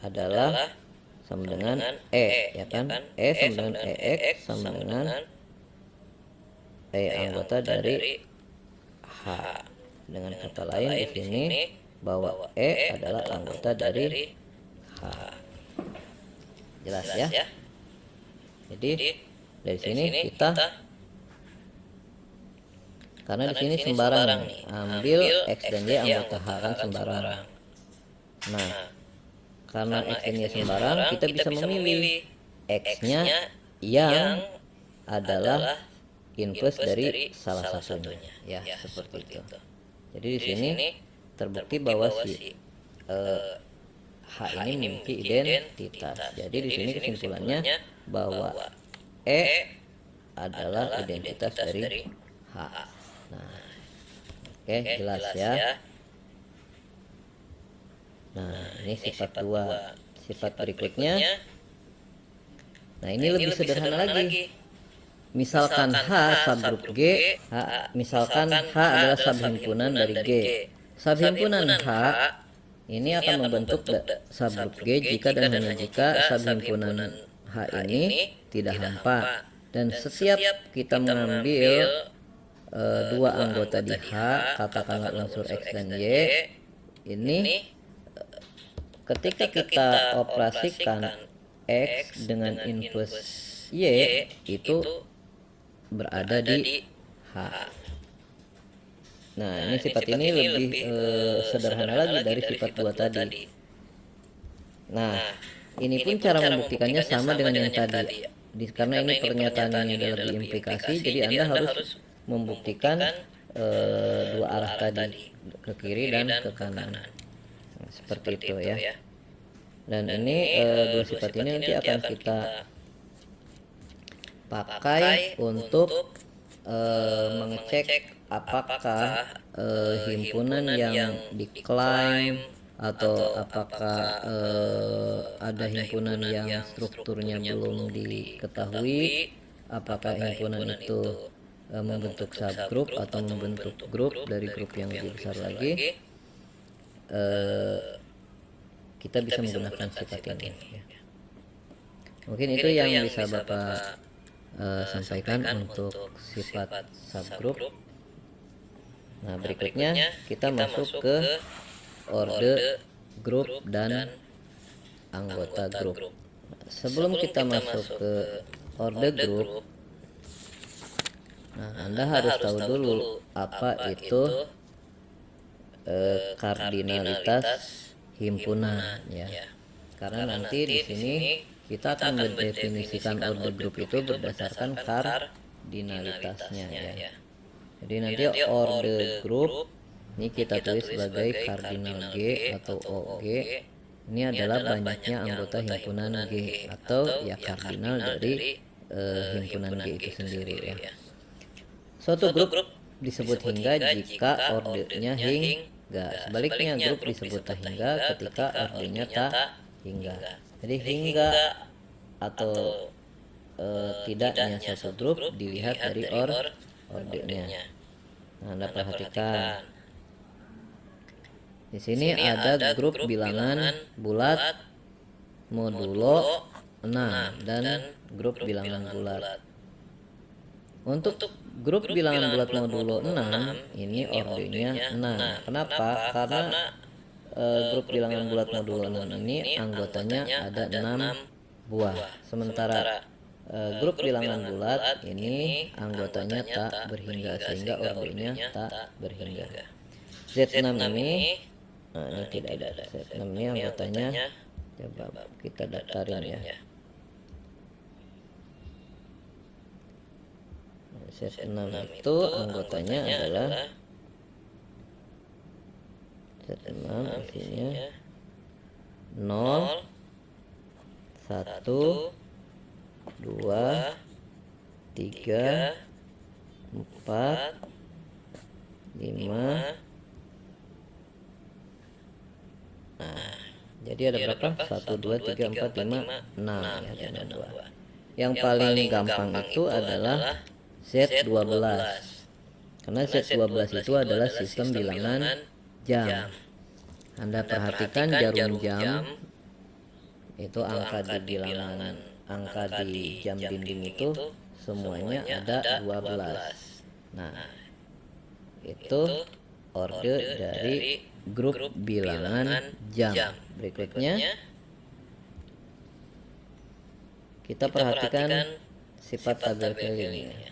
adalah sama dengan E, ya kan? E sama dengan EX sama dengan E anggota dari H. Dengan kata lain di sini bahwa E adalah anggota dari H. Jelas ya? Jadi dari sini kita, karena di sini sembarang ambil X dan Y anggota H, kan sembarang. Nah, karena X dan Y sembarang, kita bisa memilih X-nya yang adalah input dari salah satunya, ya seperti itu. Jadi di sini terbukti bahwa si H ini memiliki identitas. Jadi di sini kesimpulannya bahwa E adalah identitas dari H. Nah, oke, jelas ya. Nah, ini sifat 2. Sifat berikutnya, nah ini lebih sederhana lagi. Misalkan H subgrup G, misalkan H adalah subhimpunan dari G. Subhimpunan H ini akan membentuk subgrup G jika dan hanya jika subhimpunan H ini tidak hampa. Dan setiap kita mengambil dua anggota di H, katakanlah unsur X dan Y, ini ketika kita operasikan X dengan input Y, itu berada di H. Nah, ini sifat ini lebih sederhana lagi dari sifat 2 tadi. Nah, ini pun cara membuktikannya sama dengan yang tadi. Karena ini pernyataannya adalah diimplikasi, jadi Anda harus membuktikan dua arah tadi, ke kiri dan ke kanan. Nah, seperti itu ya. Dan ini dua sifat ini nanti akan kita pakai untuk mengecek apakah himpunan yang diklaim atau apakah ada himpunan yang strukturnya belum diketahui, apakah himpunan itu membentuk subgroup atau membentuk grup dari grup yang lebih besar lagi. Kita bisa menggunakan sifat ini ya. Mungkin itu yang bisa Bapak sampaikan untuk sifat subgroup. Nah, berikutnya kita masuk ke orde grup dan anggota grup. Nah, sebelum kita masuk ke orde grup, nah, Anda harus tahu dulu apa itu kardinalitas himpunan ya. Karena nanti di sini kita akan mendefinisikan orde grup itu berdasarkan kardinalitasnya ya. Jadi nanti orde grup ini kita tulis sebagai kardinal G atau OG. Ini adalah banyaknya anggota himpunan G atau ya kardinal dari himpunan G itu sendiri ya. Suatu grup disebut hingga jika ordenya hingga. Sebaliknya grup disebut tak hingga ketika ordenya tak hingga. Jadi hingga atau tidaknya suatu grup dilihat dari ordenya. Nah, Anda perhatikan di sini ada grup bilangan bulat modulo 6 dan grup bilangan bulat. Untuk grup bilangan bulat modulo 6 ini ordenya 6. Kenapa? Karena grup bilangan bulat modulo 6 ini anggotanya ada 6 buah. Sementara grup bilangan bulat ini anggotanya tak berhingga sehingga ordenya tak berhingga. Z6 ini ini tidak ada. Z6 ini anggotanya coba kita daftarin ya. Z6 itu anggotanya adalah Z6 isinya 0 1 2 3 4 5. Nah, jadi ada berapa? 1 2 3 4 5 6 ya, ada 2. Yang paling gampang itu adalah Z12. Karena Z12 itu adalah sistem bilangan jam. Anda perhatikan jarum jam itu angka di bilangan, angka di jam dinding itu semuanya ada 12. Nah, itu orde dari grup bilangan jam. Berikutnya kita perhatikan sifat tabel Kelly ini.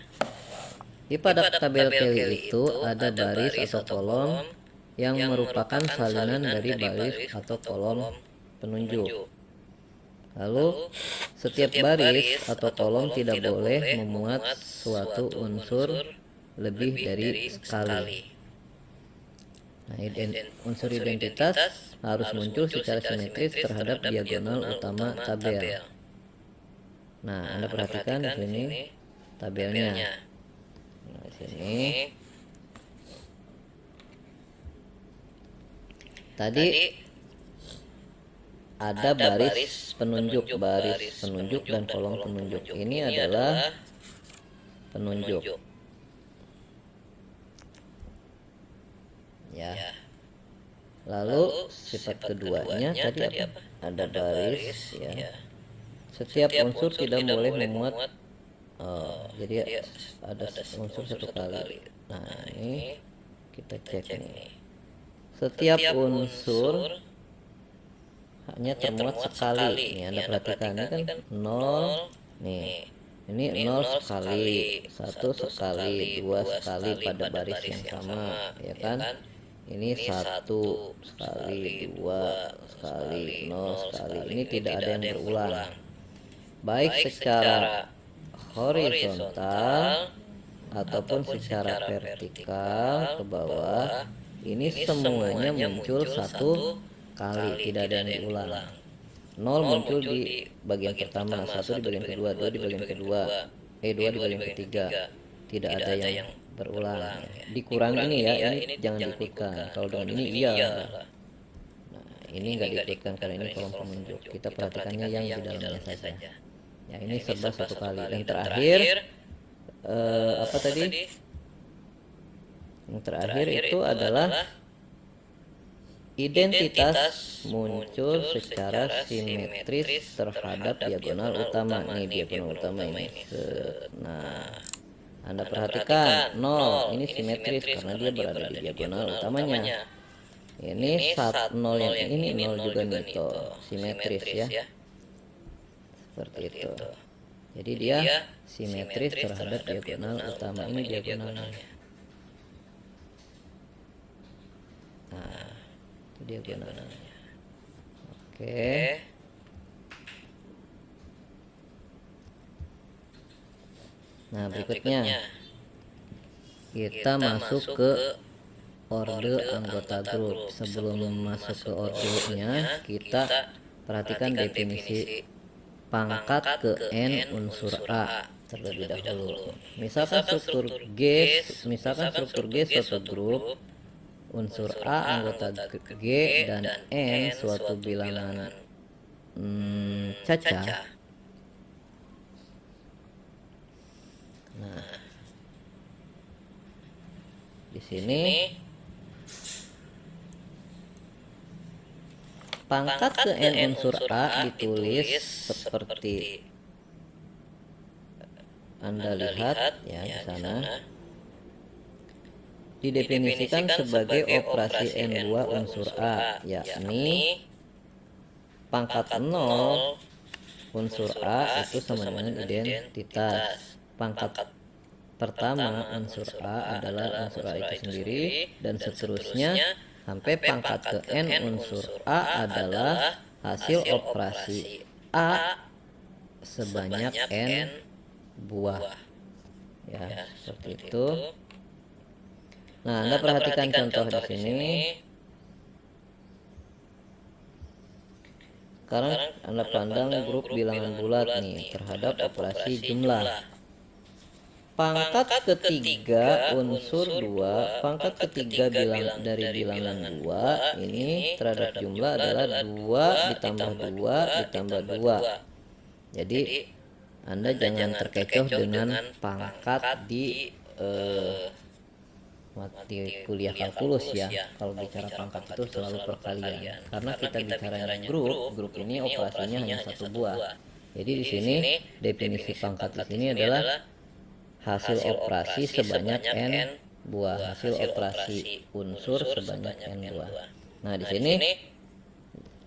Di pada tabel Kelly itu ada baris atau kolom yang merupakan salinan dari baris atau kolom penunjuk. Lalu setiap baris atau kolom tidak boleh memuat suatu unsur lebih dari sekali. Nah, unsur identitas harus muncul secara simetris terhadap diagonal utama tabel. Nah, Anda perhatikan di sini tabelnya. Nah, di sini tadi ada baris penunjuk dan kolom penunjuk. Ini adalah penunjuk. Ya. Lalu sifat keduanya tadi apa? Ada baris ya. Setiap unsur tidak boleh memuat jadi ada unsur satu kali. Nah, ini kita cek nih. Setiap unsur hanya termuat sekali. Nih Anda perhatikan ini kan 0 nih. Ini 0 sekali, 1 sekali, 2 sekali pada baris yang sama, ya kan? Ini 1 sekali, 2 sekali, 0 sekali. Ini tidak ada yang berulang. Baik secara horizontal ataupun secara vertikal ke bawah, ini semuanya muncul satu kali, tidak ada yang diulang. 0 muncul di bagian pertama, 1 di bagian kedua, 2 di bagian kedua, 2 di bagian ketiga. Tidak ada yang berulang. Dikurang ini ya, ini jangan diikutkan. Kalau dengan ini iya. Nah, ini enggak diikutkan karena ini kolom penunjuk. Kita perhatikannya yang di dalamnya saja. Ya, ini serba satu kali. Dan terakhir apa tadi? Yang terakhir itu adalah Identitas muncul secara simetris terhadap diagonal utama. Nih diagonal utama ini. Nah, Anda perhatikan 0 ini simetris karena dia berada di diagonal utamanya. Ini 0 yang ini 0 juga nih tuh, simetris ya. Seperti itu. Jadi dia simetris terhadap diagonal utama. Ini diagonalnya. Nah, itu diagonalnya. Oke. Nah, berikutnya kita masuk ke orde anggota grup. Sebelum masuk ke ordenya, kita perhatikan definisi pangkat ke n unsur A terlebih dahulu. Misalkan struktur G suatu grup, unsur A anggota G dan n suatu bilangan caca. Nah, di sini pangkat ke n unsur A ditulis seperti Anda lihat ya di sana. Didefinisikan sebagai operasi n2 unsur A, yakni pangkat 0 unsur A itu sama dengan identitas. Pangkat pertama unsur A adalah unsur A itu sendiri, dan seterusnya sampai pangkat ke n unsur A adalah hasil operasi A sebanyak n buah. Ya, seperti itu. Nah, Anda perhatikan contoh di sini. Sekarang Anda pandang grup bilangan bulat nih terhadap operasi jumlah. Pangkat ketiga unsur 2, pangkat ketiga dari bilangan 2 ini terhadap jumlah adalah 2 ditambah 2 ditambah 2. Jadi Anda jangan terkecoh dengan pangkat di mati kuliah kalkulus ya. Kalau bicara pangkat itu selalu perkalian. Karena kita bicaranya grup ini operasinya hanya satu buah. Jadi di sini definisi pangkat di sini adalah hasil operasi sebanyak n buah, hasil operasi unsur sebanyak n buah. Nah, di sini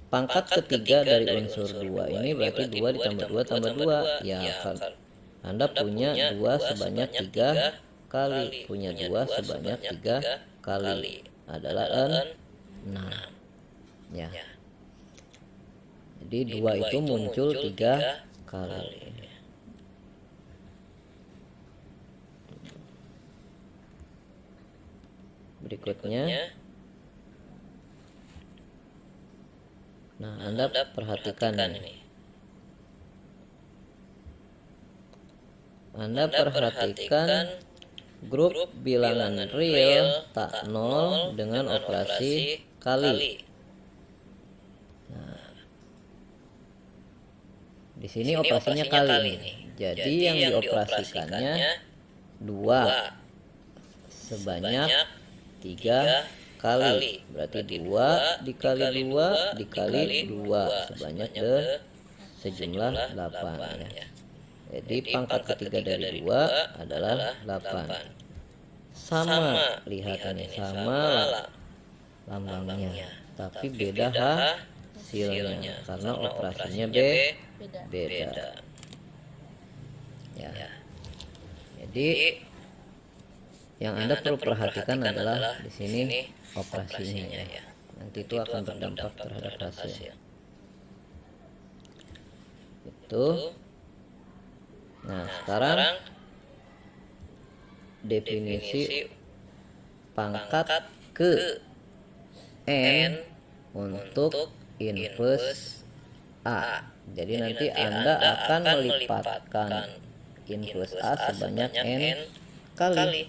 pangkat ketiga dari unsur 2 ini berarti 2 ditambah 2 tambah 2. Ya, Anda punya 2 sebanyak 3 kali, punya 2 sebanyak 3 kali adalah 6 ya. Jadi 2 itu muncul 3 kali. Berikutnya, nah Anda perhatikan ini. Anda perhatikan grup bilangan real tak 0 dengan operasi kali. Nah, di sini operasinya kali nih. Jadi yang dioperasikannya 2 sebanyak 3 kali. Berarti 2 dikali 2 dikali 2 sebanyak sejumlah 8 ya. Jadi pangkat ketiga dari 2 adalah 8. Sama, lihat ini sama lambangnya, tapi beda hasilnya karena operasinya beda. Ya. Jadi yang Anda perlu perhatikan adalah di sini operasinya ya. Nanti itu akan berdampak terhadap hasil. Itu. Nah, sekarang definisi pangkat ke n untuk inverse A. Jadi nanti Anda akan melipatkan inverse A sebanyak n kali.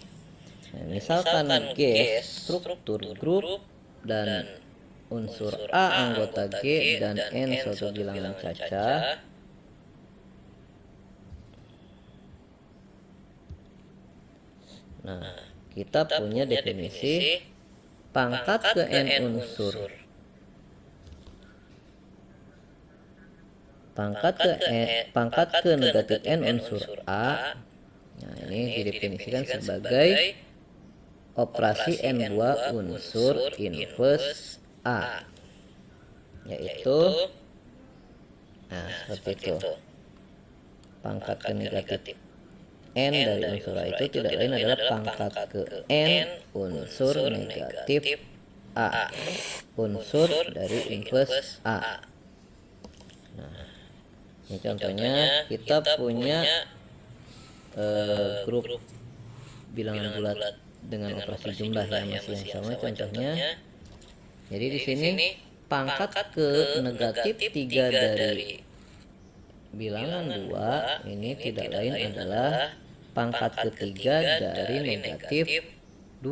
Nah, misalkan G struktur grup dan unsur A anggota G dan n suatu bilangan caca. Nah, kita punya definisi pangkat ke n unsur pangkat ke negatif n unsur A. Nah, ini didefinisikan sebagai operasi N2 unsur inverse A, yaitu seperti itu. Pangkat ke negatif n dari unsur A itu tidak lain adalah pangkat ke n unsur negatif A, unsur dari inverse A. Nah, ini contohnya kita punya grup bilangan bulat dengan operasi jumlah yang masih yang sama contohnya. Jadi di sini pangkat ke negatif 3 dari bilangan 2 ini tidak lain adalah pangkat ketiga dari negatif 2.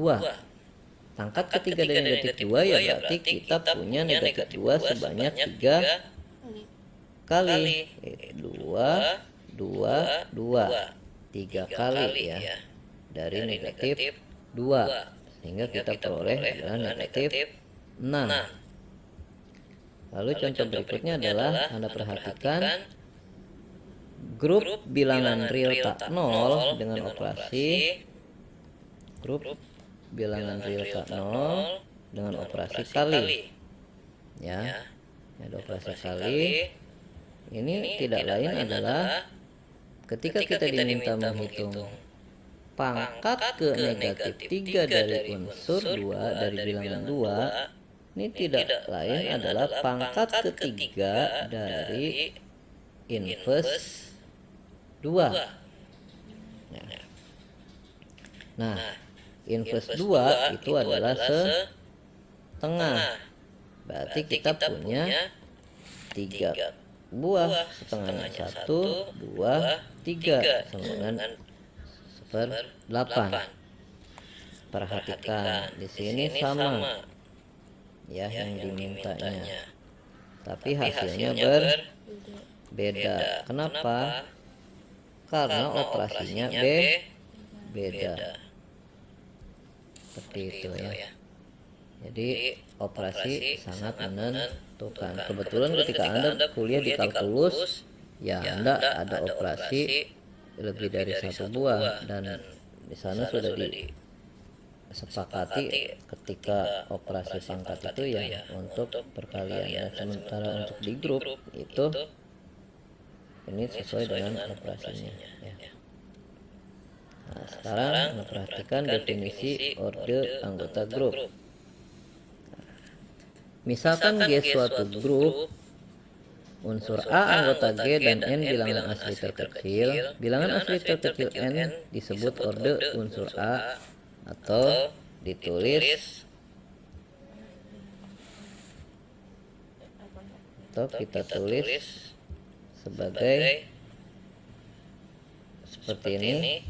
Pangkat ketiga dari negatif 2 ya berarti kita punya negatif 2 sebanyak 3 kali. 2, 2, 2. 3 kali ya dari negatif 2, sehingga kita peroleh adalah negatif 6. Lalu contoh berikutnya adalah Anda perhatikan grup bilangan real tak 0 dengan operasi grup bilangan real tak 0 dengan operasi kali. Ya, ada operasi kali. Ini tidak lain adalah ketika kita diminta menghitung pangkat ke negatif 3 dari unsur 2 dari bilangan 2, ini tidak lain adalah pangkat ketiga dari inverse 2. Nah, inverse 2 itu adalah setengah. Berarti kita punya 3 buah, setengahnya 1, 2, 3 sama dengan 1/8. Perhatikan di sini sama ya yang dimintanya, tapi hasilnya berbeda. Kenapa? Karena operasinya beda. Seperti itu ya. Jadi operasi sangat menentukan. Kebetulan ketika Anda kuliah di kalkulus, ya Anda ada operasi lebih dari 1 buah, dan di sana sudah disepakati ketika operasi pangkat itu ya untuk perkalian. Dan sementara untuk di grup itu ini sesuai dengan operasinya ya. Nah, sekarang perhatikan definisi orde anggota grup. Misalkan G suatu grup, unsur A anggota G dan N bilangan asli terkecil. Bilangan asli terkecil N disebut orde unsur A atau ditulis atau kita tulis sebagai seperti ini,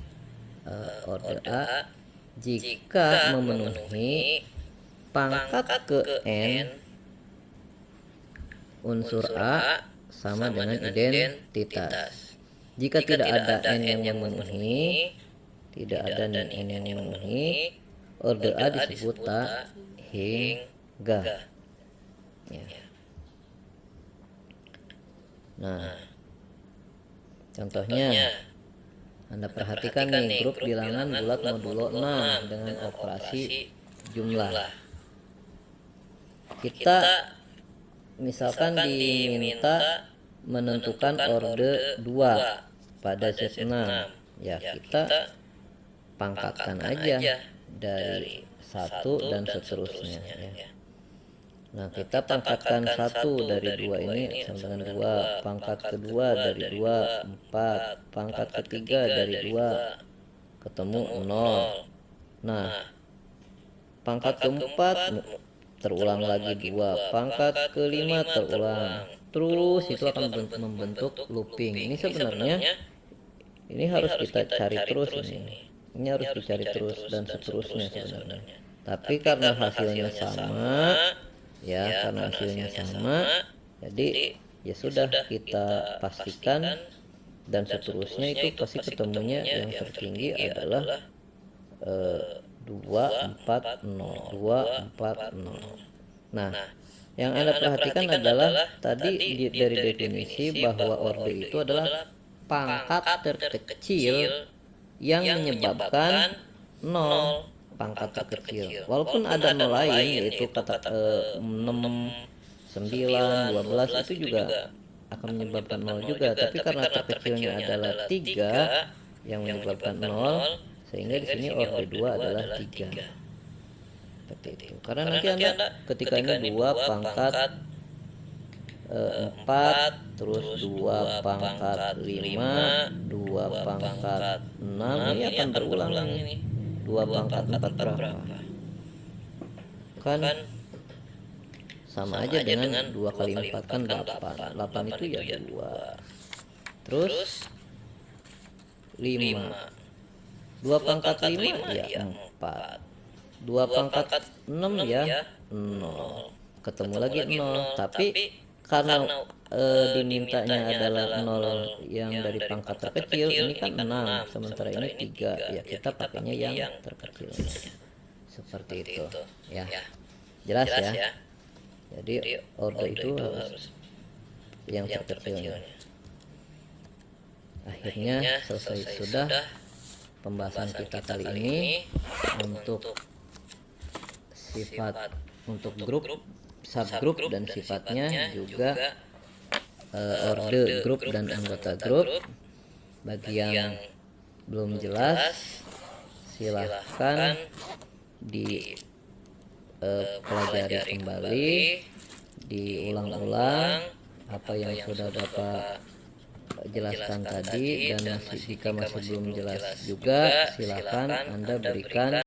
orde A jika memenuhi pangkat ke N unsur A sama dengan identitas. Jika tidak ada N yang memenuhi, orde A disebut tak hingga. Ya. Nah, contohnya Anda perhatikan nih grup bilangan bulat modulo 6 dengan operasi jumlah. Kita misalkan diminta menentukan orde 2 pada Z6, ya kita pangkatkan aja dari 1 dan seterusnya ya. Nah, kita pangkatkan 1 dari 2 ini sama dengan 2, pangkat kedua dari 2 4, pangkat ketiga dari 2 ketemu 0. Nah, pangkat keempat terulang lagi 2, pangkat kelima terulang, terus itu akan membentuk looping. Ini sebenarnya ini harus kita cari terus ini harus dicari terus dan seterusnya sebenarnya. Tapi karena hasilnya sama ya, karena hasilnya sama, jadi ya sudah kita pastikan dan seterusnya itu pasti ketemunya yang tertinggi adalah 240. Nah, Yang Anda perhatikan adalah tadi dari definisi bahwa orde itu adalah pangkat terkecil yang menyebabkan nol, pangkat terkecil. Walaupun ada nol lain yaitu kata 6, 9, 12 itu juga akan menyebabkan nol juga, tapi karena terkecilnya adalah 3 yang menyebabkan nol, sehingga di sini orde 2 adalah 3. Seperti itu. Karena nanti Anda ketika ini 2 pangkat 4, terus 2 pangkat 5, 2 pangkat 6, ini akan berulang ini. 2 pangkat 4 berapa? Kan sama aja dengan 2 kali 4 kan 8. 8 itu ya 2. Terus 5. 2 pangkat 5 ya 4. 2 pangkat 6 ya 0. Ketemu lagi 0, tapi karena dimintanya adalah 0 yang dari pangkat terkecil, ini kan 6, sementara ini 3, ya kita pakainya yang terkecil. Seperti itu ya. Jelas ya. Jadi orde itu harus yang terkecilnya. Akhirnya selesai sudah pembahasan kita kali ini untuk sifat untuk grup, subgrup dan sifatnya, juga orde grup dan anggota grup. Bagi yang belum jelas silahkan dipelajari kembali, diulang-ulang apa yang sudah Bapak jelaskan tadi, dan jika masih belum jelas juga silahkan Anda berikan